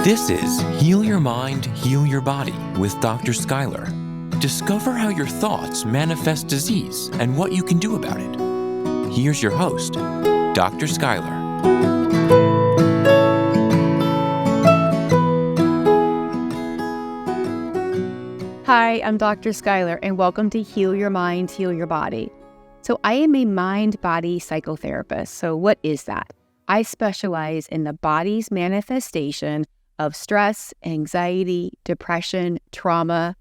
This is Heal Your Mind, Heal Your Body with Dr. Schuyler. Discover how your thoughts manifest disease and what you can do about it. Here's your host, Dr. Schuyler. Hi, I'm Dr. Schuyler, and welcome to Heal Your Mind, Heal Your Body. So I am a mind-body psychotherapist. So what is that? I specialize in the body's manifestation of stress, anxiety, depression, trauma,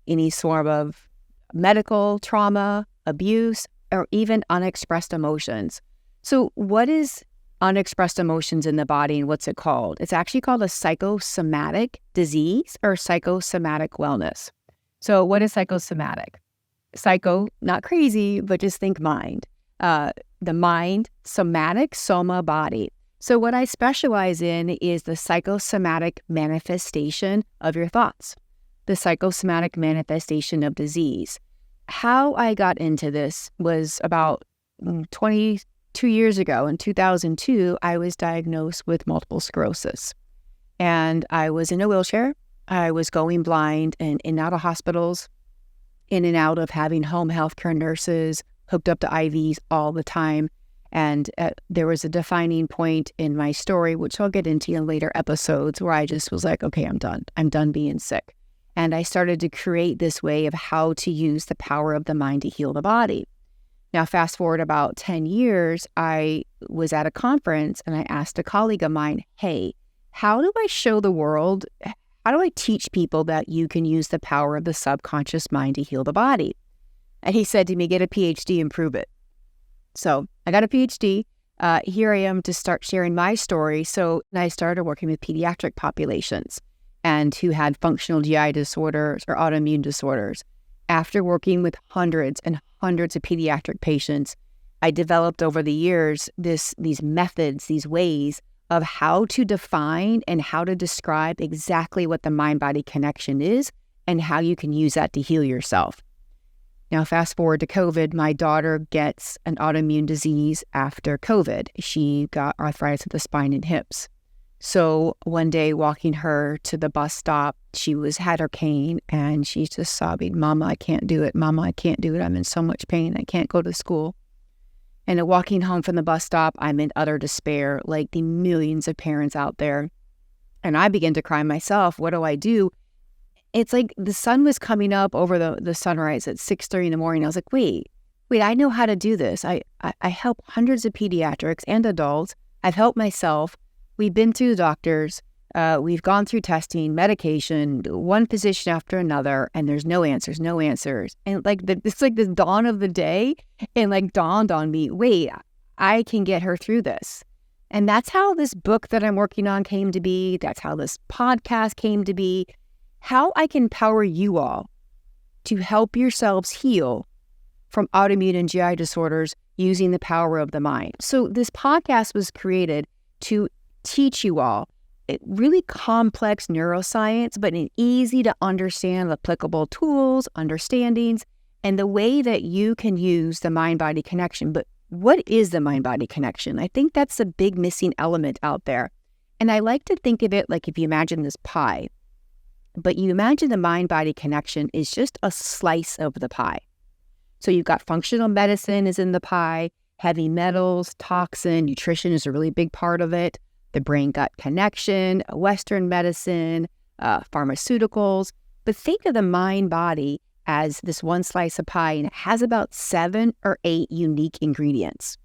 any sort of medical trauma, abuse, or even unexpressed emotions. So what is unexpressed emotions in the body and what's it called? It's actually called a psychosomatic disease or psychosomatic wellness. So what is psychosomatic? Psycho, not crazy, but just think mind. The mind, somatic, soma, body. So what I specialize in is the psychosomatic manifestation of your thoughts, the psychosomatic manifestation of disease. How I got into this was about 22 years ago. In 2002, I was diagnosed with multiple sclerosis. And I was in a wheelchair. I was going blind and in and out of hospitals, in and out of having home health care nurses hooked up to IVs all the time. And there was a defining point in my story, which I'll get into in later episodes, where I just was like, okay, I'm done. I'm done being sick. And I started to create this way of how to use the power of the mind to heal the body. Now, fast forward about 10 years, I was at a conference and I asked a colleague of mine, hey, how do I show the world, how do I teach people that you can use the power of the subconscious mind to heal the body? And he said to me, get a PhD and prove it. So I got a PhD. Here I am to start sharing my story. So I started working with pediatric populations and who had functional GI disorders or autoimmune disorders. After working with hundreds and hundreds of pediatric patients, I developed over the years these methods, these ways of how to define and how to describe exactly what the mind-body connection is and how you can use that to heal yourself. Now, fast forward to COVID, my daughter gets an autoimmune disease after COVID. She got arthritis of the spine and hips. So one day walking her to the bus stop, she had her cane and she's just sobbing, Mama, I can't do it. Mama, I can't do it. I'm in so much pain. I can't go to school. And walking home from the bus stop, I'm in utter despair, like the millions of parents out there. And I begin to cry myself. What do I do? It's like the sun was coming up over the sunrise at 6:30 in the morning. I was like, wait, I know how to do this. I help hundreds of pediatrics and adults. I've helped myself. We've been through the doctors. We've gone through testing, medication, one physician after another, and there's no answers. And it's like the dawn of the day, and like dawned on me, wait, I can get her through this. And that's how this book that I'm working on came to be. That's how this podcast came to be. How I can empower you all to help yourselves heal from autoimmune and GI disorders using the power of the mind. So this podcast was created to teach you all really complex neuroscience, but in easy to understand, applicable tools, understandings, and the way that you can use the mind-body connection. But what is the mind-body connection? I think that's the big missing element out there. And I like to think of it like if you imagine this pie, but you imagine the mind-body connection is just a slice of the pie. So you've got functional medicine is in the pie, heavy metals, toxin, nutrition is a really big part of it, the brain-gut connection, Western medicine, pharmaceuticals. But think of the mind-body as this one slice of pie, and it has about 7 or 8 unique ingredients.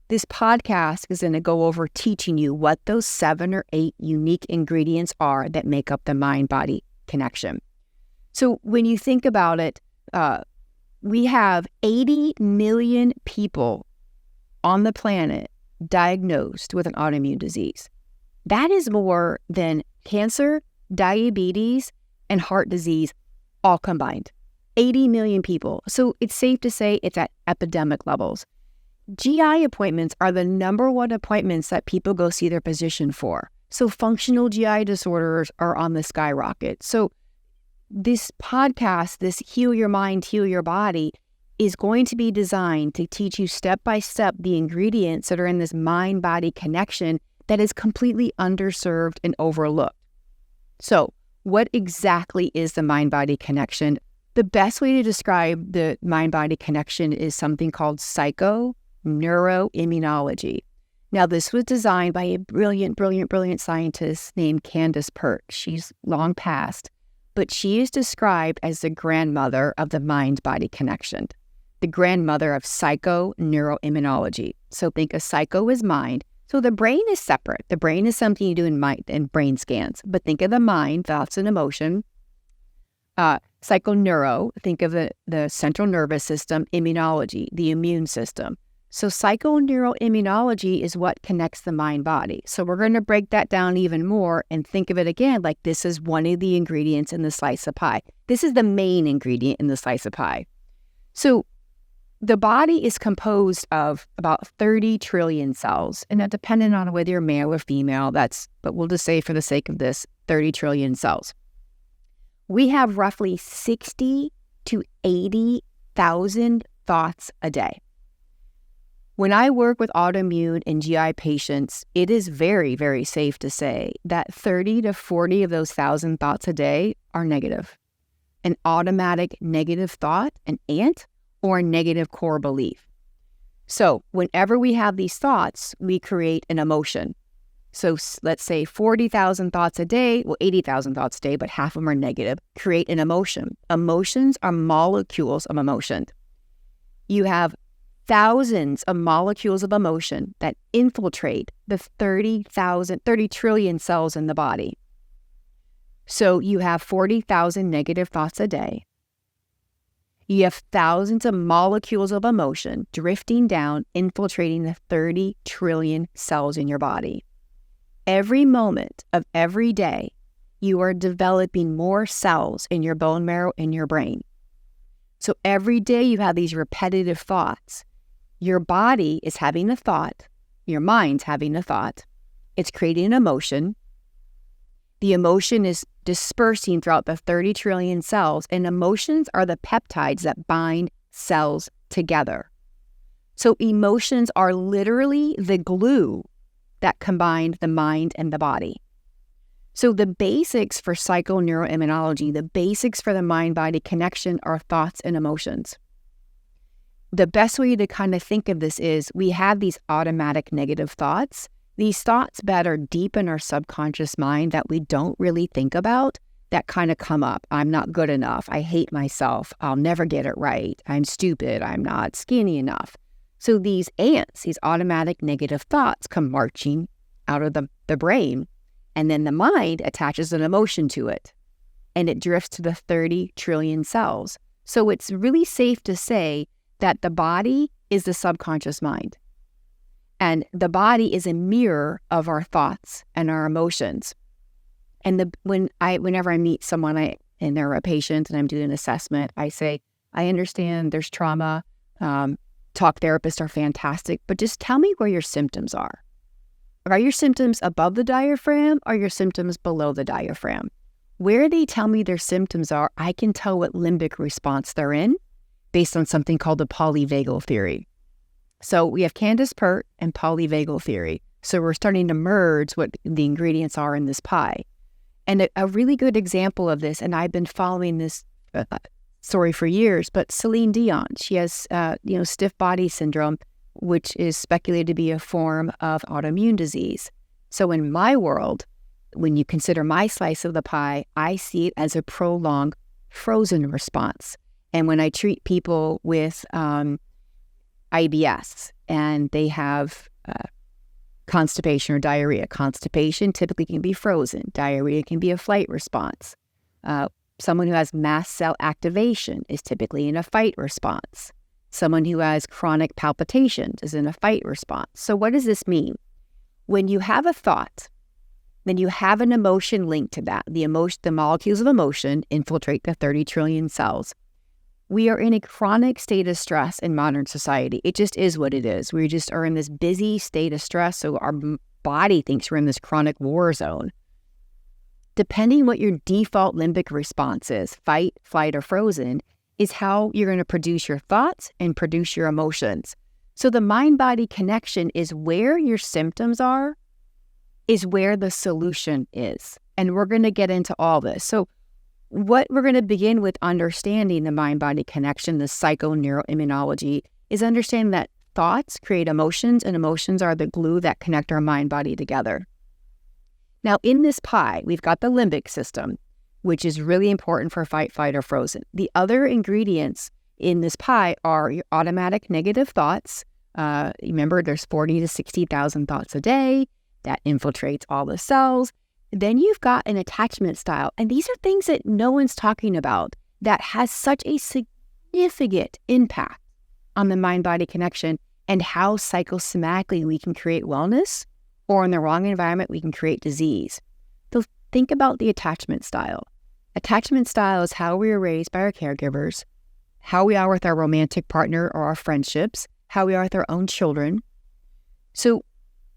This podcast is going to go over teaching you what those 7 or 8 unique ingredients are that make up the mind-body connection. So when you think about it, we have 80 million people on the planet diagnosed with an autoimmune disease. That is more than cancer, diabetes, and heart disease all combined. 80 million people. So it's safe to say it's at epidemic levels. GI appointments are the number one appointments that people go see their physician for. So functional GI disorders are on the skyrocket. So this podcast, this Heal Your Mind, Heal Your Body, is going to be designed to teach you step by step the ingredients that are in this mind-body connection that is completely underserved and overlooked. So, what exactly is the mind-body connection? The best way to describe the mind-body connection is something called psychoneuroimmunology. Now, this was designed by a brilliant scientist named Candace Pert. She's long passed, but she is described as the grandmother of the mind-body connection, the grandmother of psychoneuroimmunology. So think of psycho as mind. So the brain is separate. The brain is something you do in brain scans, but think of the mind, thoughts and emotion. Psychoneuro, think of the central nervous system, immunology, the immune system. So psychoneuroimmunology is what connects the mind-body. So we're going to break that down even more and think of it again like this is one of the ingredients in the slice of pie. This is the main ingredient in the slice of pie. So the body is composed of about 30 trillion cells, and that depending on whether you're male or female, but we'll just say for the sake of this, 30 trillion cells. We have roughly 60 to 80,000 thoughts a day. When I work with autoimmune and GI patients, it is very, very safe to say that 30 to 40 of those 1,000 thoughts a day are negative. An automatic negative thought, an ant, or a negative core belief. So whenever we have these thoughts, we create an emotion. So let's say 40,000 thoughts a day, 80,000 thoughts a day, but half of them are negative, create an emotion. Emotions are molecules of emotion. You have thousands of molecules of emotion that infiltrate the 30 trillion cells in the body. So you have 40,000 negative thoughts a day. You have thousands of molecules of emotion drifting down, infiltrating the 30 trillion cells in your body. Every moment of every day, you are developing more cells in your bone marrow and your brain. So every day you have these repetitive thoughts. Your body is having a thought. Your mind's having a thought. It's creating an emotion. The emotion is dispersing throughout the 30 trillion cells, and emotions are the peptides that bind cells together. So emotions are literally the glue that combine the mind and the body. So the basics for psychoneuroimmunology, the basics for the mind-body connection are thoughts and emotions. The best way to kind of think of this is we have these automatic negative thoughts, these thoughts that are deep in our subconscious mind that we don't really think about that kind of come up. I'm not good enough. I hate myself. I'll never get it right. I'm stupid. I'm not skinny enough. So these ants, these automatic negative thoughts come marching out of the brain, and then the mind attaches an emotion to it, and it drifts to the 30 trillion cells. So it's really safe to say that the body is the subconscious mind. And the body is a mirror of our thoughts and our emotions. And whenever I meet someone and they're a patient and I'm doing an assessment, I say, I understand there's trauma. Talk therapists are fantastic, but just tell me where your symptoms are. Are your symptoms above the diaphragm or your symptoms below the diaphragm? Where they tell me their symptoms are, I can tell what limbic response they're in based on something called the polyvagal theory. So we have Candace Pert and polyvagal theory. So we're starting to merge what the ingredients are in this pie. And a really good example of this, and I've been following this story for years, but Celine Dion, she has stiff body syndrome, which is speculated to be a form of autoimmune disease. So in my world, when you consider my slice of the pie, I see it as a prolonged frozen response. And when I treat people with IBS and they have constipation or diarrhea, constipation typically can be frozen. Diarrhea can be a flight response. Someone who has mast cell activation is typically in a fight response. Someone who has chronic palpitations is in a fight response. So what does this mean? When you have a thought, then you have an emotion linked to that. The molecules of emotion infiltrate the 30 trillion cells. We are in a chronic state of stress in modern society. It just is what it is. We just are in this busy state of stress, so our body thinks we're in this chronic war zone. Depending what your default limbic response is, fight, flight, or frozen, is how you're going to produce your thoughts and produce your emotions. So the mind-body connection is where your symptoms are is where the solution is. And we're going to get into all this. So what we're going to begin with understanding the mind-body connection, the psychoneuroimmunology, is understanding that thoughts create emotions, and emotions are the glue that connect our mind-body together. Now, in this pie, we've got the limbic system, which is really important for fight, flight, or frozen. The other ingredients in this pie are your automatic negative thoughts. Remember, there's 40 to 60,000 thoughts a day that infiltrates all the cells. Then you've got an attachment style. And these are things that no one's talking about that has such a significant impact on the mind-body connection and how psychosomatically we can create wellness, or in the wrong environment, we can create disease. So think about the attachment style. Attachment style is how we were raised by our caregivers, how we are with our romantic partner or our friendships, how we are with our own children. So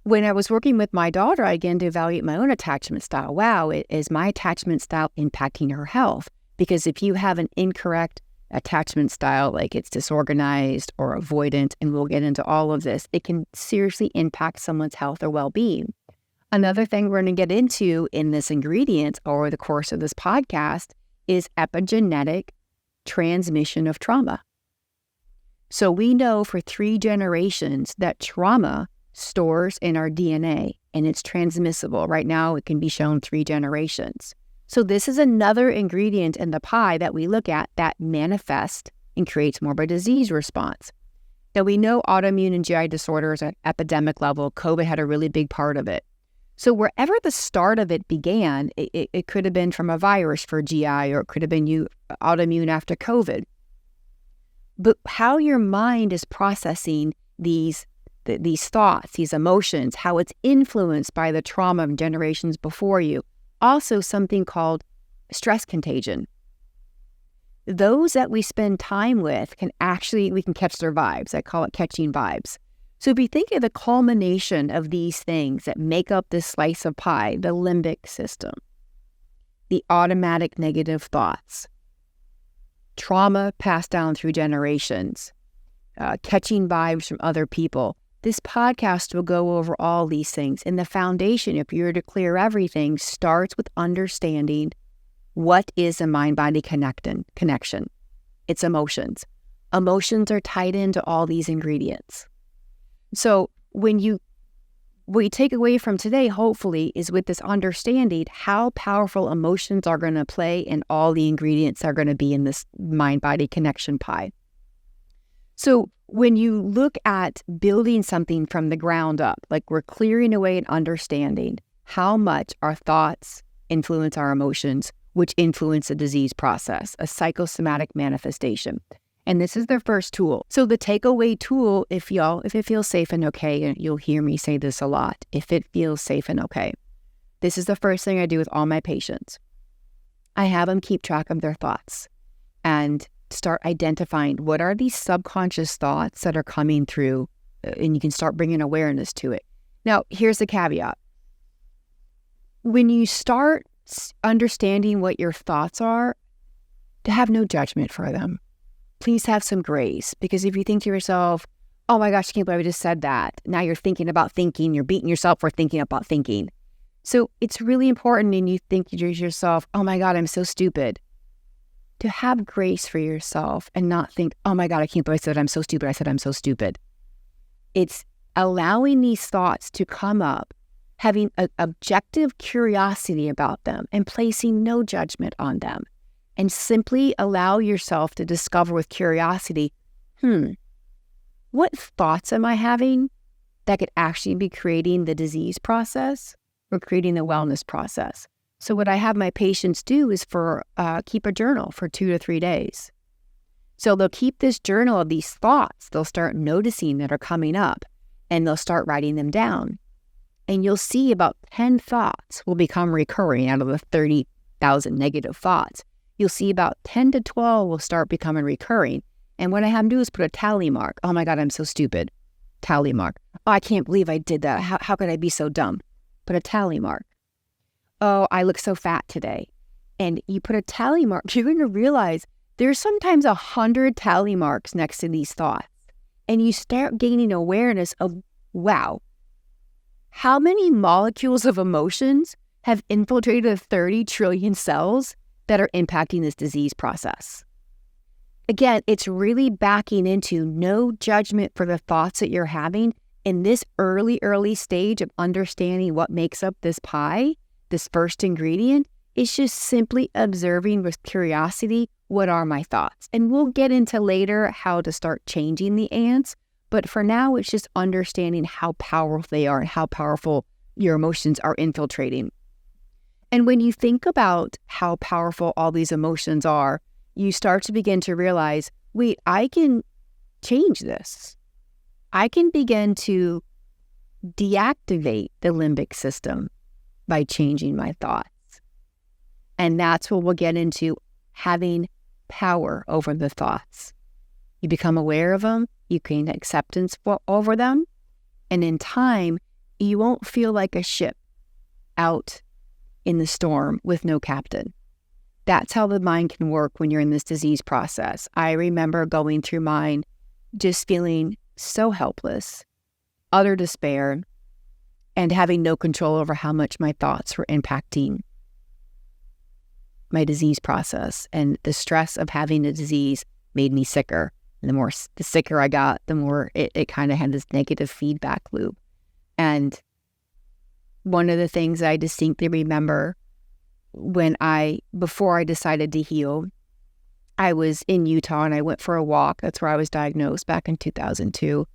when I was working with my daughter, I began to evaluate my own attachment style. Wow, is my attachment style impacting her health? Because if you have an incorrect attachment style, like it's disorganized or avoidant, and we'll get into all of this, it can seriously impact someone's health or well-being. Another thing we're going to get into in this ingredient over the course of this podcast is epigenetic transmission of trauma. So we know for 3 generations that trauma stores in our DNA and it's transmissible. Right now, it can be shown 3 generations. So this is another ingredient in the pie that we look at that manifests and creates more of a disease response. Now, we know autoimmune and GI disorders at epidemic level. COVID had a really big part of it. So wherever the start of it began, it could have been from a virus for GI, or it could have been autoimmune after COVID. But how your mind is processing these thoughts, these emotions, how it's influenced by the trauma of generations before you. Also something called stress contagion. Those that we spend time with we can catch their vibes. I call it catching vibes. So if you think of the culmination of these things that make up this slice of pie, the limbic system, the automatic negative thoughts, trauma passed down through generations, catching vibes from other people, this podcast will go over all these things. And the foundation, if you were to clear everything, starts with understanding what is a mind-body connection. It's emotions. Emotions are tied into all these ingredients. So what you take away from today, hopefully, is with this understanding how powerful emotions are going to play in all the ingredients that are going to be in this mind-body connection pie. So when you look at building something from the ground up, like we're clearing away and understanding how much our thoughts influence our emotions, which influence the disease process, a psychosomatic manifestation. And this is their first tool. So the takeaway tool, if it feels safe and okay, and you'll hear me say this a lot, if it feels safe and okay, this is the first thing I do with all my patients. I have them keep track of their thoughts and start identifying what are these subconscious thoughts that are coming through, and you can start bringing awareness to it. Now, here's the caveat. When you start understanding what your thoughts are, to have no judgment for them. Please have some grace, because if you think to yourself, oh my gosh, I can't believe I just said that. Now you're thinking about thinking, you're beating yourself for thinking about thinking. So it's really important, and you think to yourself, oh my God, I'm so stupid. To have grace for yourself and not think, oh my God, I can't believe I said I'm so stupid. I said I'm so stupid. It's allowing these thoughts to come up, having an objective curiosity about them and placing no judgment on them. And simply allow yourself to discover with curiosity, what thoughts am I having that could actually be creating the disease process or creating the wellness process? So what I have my patients do is keep a journal for 2 to 3 days. So they'll keep this journal of these thoughts they'll start noticing that are coming up, and they'll start writing them down. And you'll see about 10 thoughts will become recurring out of the 30,000 negative thoughts. You'll see about 10 to 12 will start becoming recurring. And what I have them do is put a tally mark. Oh my God, I'm so stupid. Tally mark. Oh, I can't believe I did that. How could I be so dumb? Put a tally mark. Oh, I look so fat today. And you put a tally mark, you're going to realize there's sometimes 100 tally marks next to these thoughts. And you start gaining awareness of, wow, how many molecules of emotions have infiltrated 30 trillion cells that are impacting this disease process? Again, it's really backing into no judgment for the thoughts that you're having in this early stage of understanding what makes up this pie, this first ingredient. It's just simply observing with curiosity, what are my thoughts? And we'll get into later how to start changing the ants. But for now, it's just understanding how powerful they are and how powerful your emotions are infiltrating. And when you think about how powerful all these emotions are, you start to begin to realize, wait, I can change this. I can begin to deactivate the limbic system by changing my thoughts. And that's what we'll get into, having power over the thoughts. You become aware of them, you gain acceptance over them, and in time, you won't feel like a ship out in the storm with no captain. That's how the mind can work when you're in this disease process. I remember going through mine, just feeling so helpless, utter despair, and having no control over how much my thoughts were impacting my disease process. And the stress of having the disease made me sicker. And the sicker I got, the more it kind of had this negative feedback loop. And one of the things I distinctly remember before I decided to heal, I was in Utah and I went for a walk. That's where I was diagnosed back in 2002,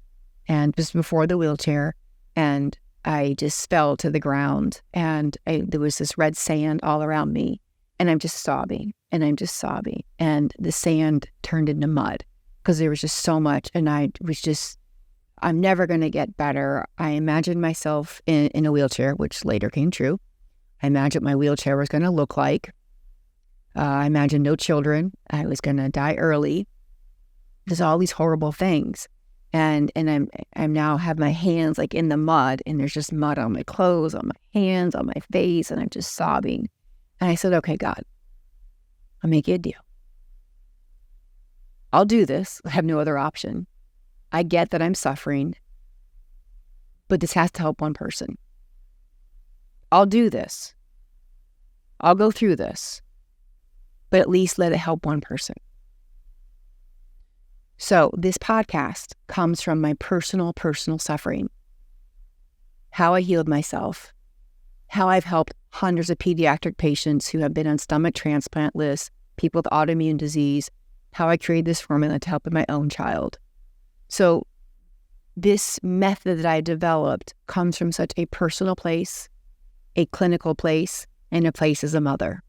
and just before the wheelchair. And I just fell to the ground, and there was this red sand all around me, and I'm just sobbing, and and the sand turned into mud because there was just so much, and I'm never going to get better. I imagined myself in a wheelchair, which later came true. I imagined my wheelchair was going to look like. I imagined no children. I was going to die early. There's all these horrible things. And I'm now have my hands like in the mud, and there's just mud on my clothes, on my hands, on my face, and I'm just sobbing. And I said, okay, God, I'll make you a deal. I'll do this. I have no other option. I get that I'm suffering, but this has to help one person. I'll do this. I'll go through this, but at least let it help one person. So this podcast comes from my personal suffering, how I healed myself, how I've helped hundreds of pediatric patients who have been on stomach transplant lists, people with autoimmune disease, how I created this formula to help with my own child. So this method that I developed comes from such a personal place, a clinical place, and a place as a mother,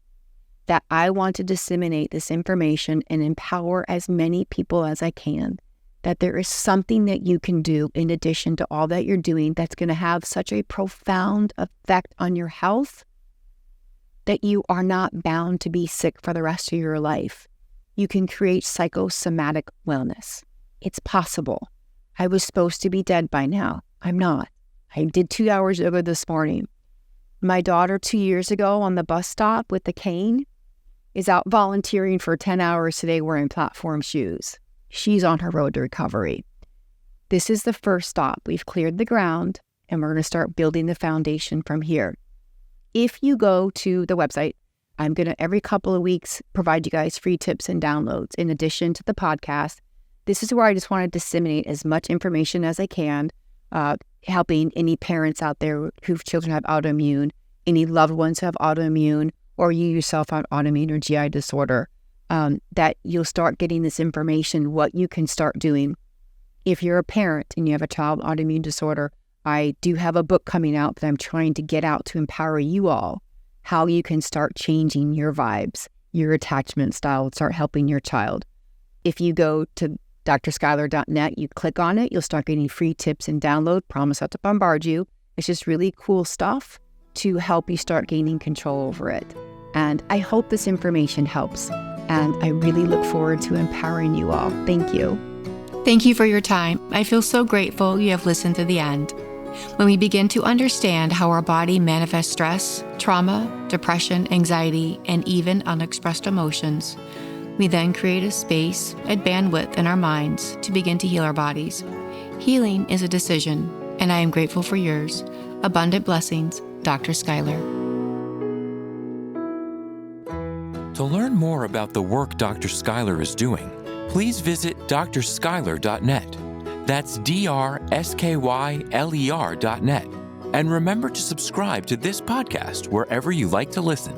that I want to disseminate this information and empower as many people as I can, that there is something that you can do in addition to all that you're doing that's going to have such a profound effect on your health that you are not bound to be sick for the rest of your life. You can create psychosomatic wellness. It's possible. I was supposed to be dead by now. I'm not. I did 2 hours yoga this morning. My daughter 2 years ago on the bus stop with the cane is out volunteering for 10 hours today wearing platform shoes. She's on her road to recovery. This is the first stop. We've cleared the ground, and we're going to start building the foundation from here. If you go to the website, I'm going to every couple of weeks provide you guys free tips and downloads in addition to the podcast. This is where I just want to disseminate as much information as I can, helping any parents out there whose children have autoimmune, any loved ones who have autoimmune, or you yourself have autoimmune or GI disorder, that you'll start getting this information, what you can start doing. If you're a parent and you have a child with autoimmune disorder, I do have a book coming out that I'm trying to get out to empower you all, how you can start changing your vibes, your attachment style, start helping your child. If you go to drskyler.net, you click on it, you'll start getting free tips and download. Promise not to bombard you. It's just really cool stuff to help you start gaining control over it. And I hope this information helps. And I really look forward to empowering you all. Thank you. Thank you for your time. I feel so grateful you have listened to the end. When we begin to understand how our body manifests stress, trauma, depression, anxiety, and even unexpressed emotions, we then create a space, a bandwidth in our minds to begin to heal our bodies. Healing is a decision, and I am grateful for yours. Abundant blessings, Dr. Schuyler. To learn more about the work Dr. Schuyler is doing, please visit drschuyler.net. That's drschuyler.net. And remember to subscribe to this podcast wherever you like to listen.